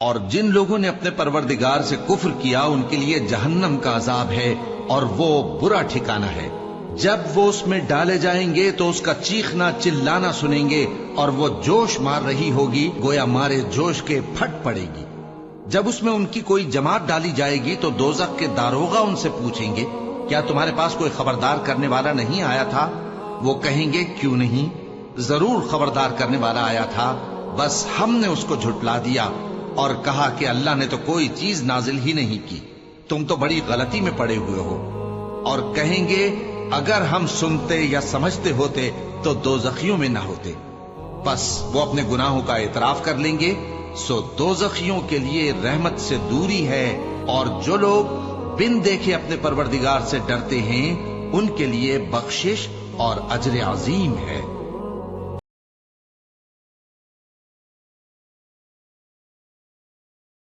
اور جن لوگوں نے اپنے پروردگار سے کفر کیا ان کے لیے جہنم کا عذاب ہے اور وہ برا ٹھکانہ ہے۔ جب وہ اس میں ڈالے جائیں گے تو اس کا چیخنا چلانا سنیں گے اور وہ جوش مار رہی ہوگی گویا مارے جوش کے پھٹ پڑے گی۔ جب اس میں ان کی کوئی جماعت ڈالی جائے گی تو دوزخ کے داروغہ ان سے پوچھیں گے کیا تمہارے پاس کوئی خبردار کرنے والا نہیں آیا تھا؟ وہ کہیں گے کیوں نہیں، ضرور خبردار کرنے والا آیا تھا، بس ہم نے اس کو جھٹلا دیا اور کہا کہ اللہ نے تو کوئی چیز نازل ہی نہیں کی، تم تو بڑی غلطی میں پڑے ہوئے ہو۔ اور کہیں گے اگر ہم سنتے یا سمجھتے ہوتے تو دوزخیوں میں نہ ہوتے۔ بس وہ اپنے گناہوں کا اعتراف کر لیں گے، سو دوزخیوں کے لیے رحمت سے دوری ہے، اور جو لوگ بن دیکھے اپنے پروردگار سے ڈرتے ہیں ان کے لیے بخشش اور اجر عظیم ہے۔